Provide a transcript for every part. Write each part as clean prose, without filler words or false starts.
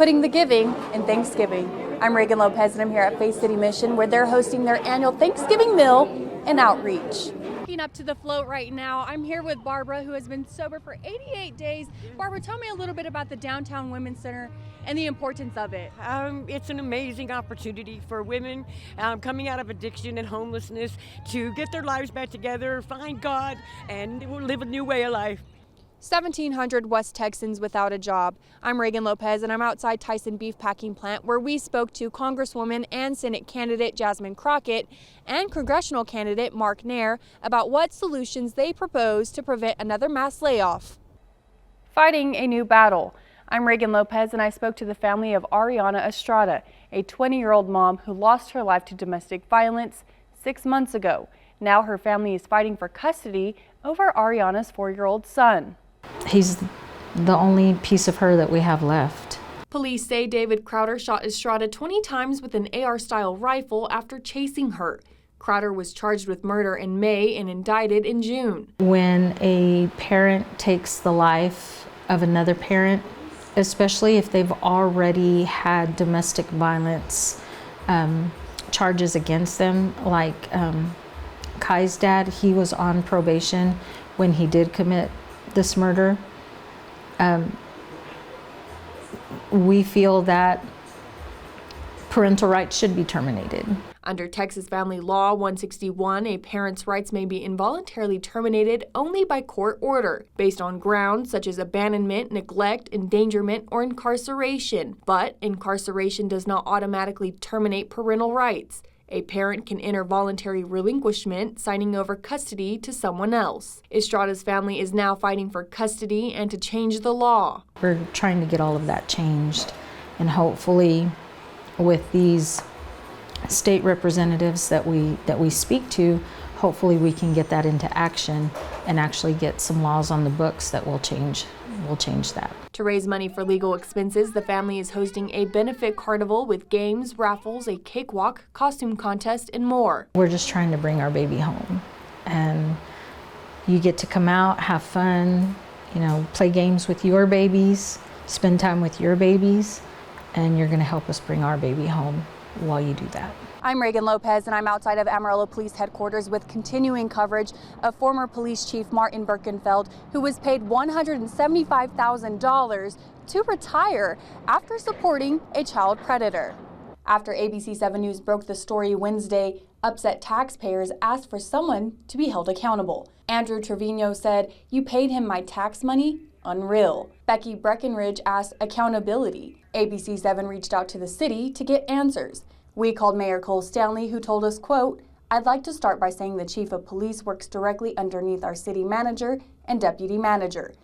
putting the giving in Thanksgiving. I'm Reagan Lopez, and I'm here at Faith City Mission, where they're hosting their annual Thanksgiving meal and outreach. Up to the float right now. I'm here with Barbara, who has been sober for 88 days. Barbara, tell me a little bit about the Downtown Women's Center and the importance of it. It's an amazing opportunity for women coming out of addiction and homelessness to get their lives back together, find God, and live a new way of life. 1,700 West Texans without a job. I'm Reagan Lopez, and I'm outside Tyson Beef Packing Plant, where we spoke to Congresswoman and Senate candidate Jasmine Crockett and congressional candidate Mark Nair about what solutions they propose to prevent another mass layoff. Fighting a new battle. I'm Reagan Lopez, and I spoke to the family of Ariana Estrada, a 20-year-old mom who lost her life to domestic violence 6 months ago. Now her family is fighting for custody over Ariana's 4-year-old son. He's the only piece of her that we have left. Police say David Crowder shot Estrada 20 times with an AR-style rifle after chasing her. Crowder was charged with murder in May and indicted in June. When a parent takes the life of another parent, especially if they've already had domestic violence charges against them, like Kai's dad, he was on probation when he did commit this murder. We feel that parental rights should be terminated. Under Texas Family Law 161, a parent's rights may be involuntarily terminated only by court order, based on grounds such as abandonment, neglect, endangerment, or incarceration. But incarceration does not automatically terminate parental rights. A parent can enter voluntary relinquishment, signing over custody to someone else. Estrada's family is now fighting for custody and to change the law. We're trying to get all of that changed, and hopefully with these state representatives that we speak to, hopefully we can get that into action and actually get some laws on the books that will change that. To raise money for legal expenses, the family is hosting a benefit carnival with games, raffles, a cakewalk, costume contest, and more. We're just trying to bring our baby home, and you get to come out, have fun, play games with your babies, spend time with your babies, and you're going to help us bring our baby home while you do that. I'm Reagan Lopez, and I'm outside of Amarillo Police Headquarters with continuing coverage of former Police Chief Martin Birkenfeld, who was paid $175,000 to retire after supporting a child predator. After ABC 7 News broke the story Wednesday, upset taxpayers asked for someone to be held accountable. Andrew Trevino said, "You paid him my tax money? Unreal." Becky Breckenridge asked accountability. ABC 7 reached out to the city to get answers. We called Mayor Cole Stanley, who told us, quote, "I'd like to start by saying the chief of police works directly underneath our city manager and deputy manager.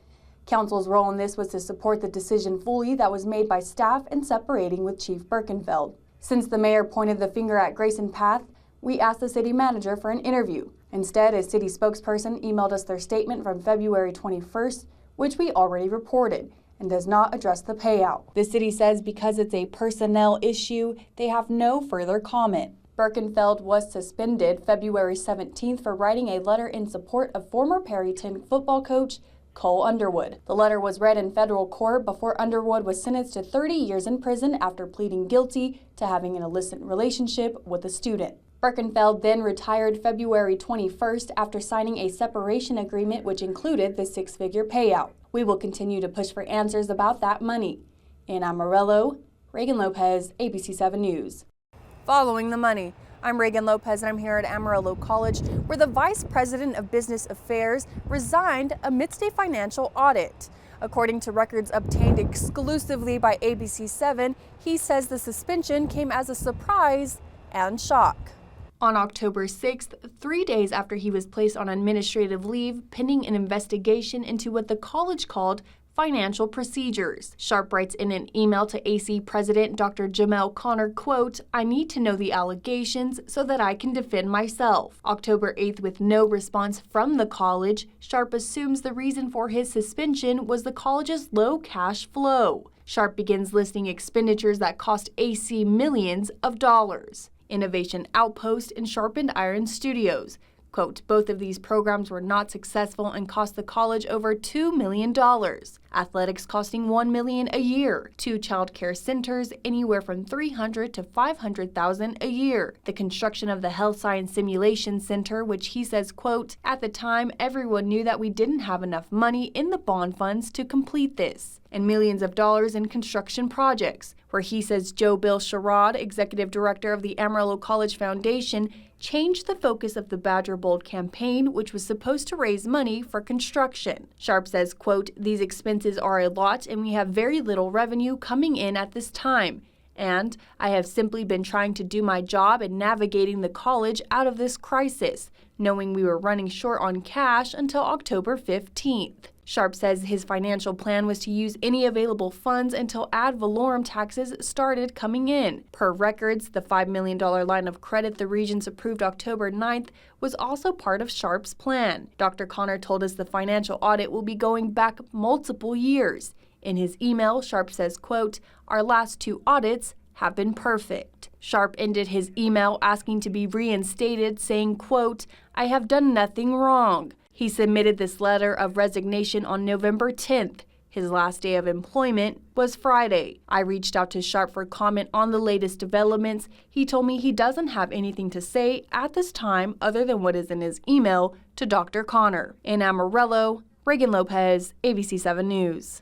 Council's role in this was to support the decision fully that was made by staff in separating with Chief Birkenfeld. Since the mayor pointed the finger at Grayson Path, we asked the city manager for an interview. Instead, a city spokesperson emailed us their statement from February 21st, which we already reported, and does not address the payout. The city says because it's a personnel issue, they have no further comment. Birkenfeld was suspended February 17th for writing a letter in support of former Perryton football coach Cole Underwood. The letter was read in federal court before Underwood was sentenced to 30 years in prison after pleading guilty to having an illicit relationship with a student. Birkenfeld then retired February 21st after signing a separation agreement which included the 6-figure payout. We will continue to push for answers about that money. In Amarillo, Reagan Lopez, ABC 7 News. Following the money, I'm Reagan Lopez, and I'm here at Amarillo College, where the Vice President of Business Affairs resigned amidst a financial audit. According to records obtained exclusively by ABC 7, he says the suspension came as a surprise and shock. On October 6th, 3 days after he was placed on administrative leave pending an investigation into what the college called financial procedures. Sharp writes in an email to AC President Dr. Jamel Connor, quote, "I need to know the allegations so that I can defend myself." October 8th, with no response from the college, Sharp assumes the reason for his suspension was the college's low cash flow. Sharp begins listing expenditures that cost AC millions of dollars. Innovation Outpost and Sharpened Iron Studios. Quote, both of these programs were not successful and cost the college over $2 million. athletics costing $1 million a year, 2 child care centers anywhere from $300,000 to $500,000 a year, the construction of the Health Science Simulation Center, which he says, quote, "At the time, everyone knew that we didn't have enough money in the bond funds to complete this," and millions of dollars in construction projects, where he says Joe Bill Sherrod, executive director of the Amarillo College Foundation, changed the focus of the Badger Bold campaign, which was supposed to raise money for construction. Sharp says, quote, "These expenses are a lot and we have very little revenue coming in at this time. And I have simply been trying to do my job in navigating the college out of this crisis, knowing we were running short on cash until October 15th. Sharp says his financial plan was to use any available funds until ad valorem taxes started coming in. Per records, the $5 million line of credit the Regents approved October 9th was also part of Sharp's plan. Dr. Connor told us the financial audit will be going back multiple years. In his email, Sharp says, quote, "Our last 2 audits have been perfect." Sharp ended his email asking to be reinstated, saying, quote, "I have done nothing wrong." He submitted this letter of resignation on November 10th. His last day of employment was Friday. I reached out to Sharp for comment on the latest developments. He told me he doesn't have anything to say at this time other than what is in his email to Dr. Connor. In Amarillo, Reagan Lopez, ABC 7 News.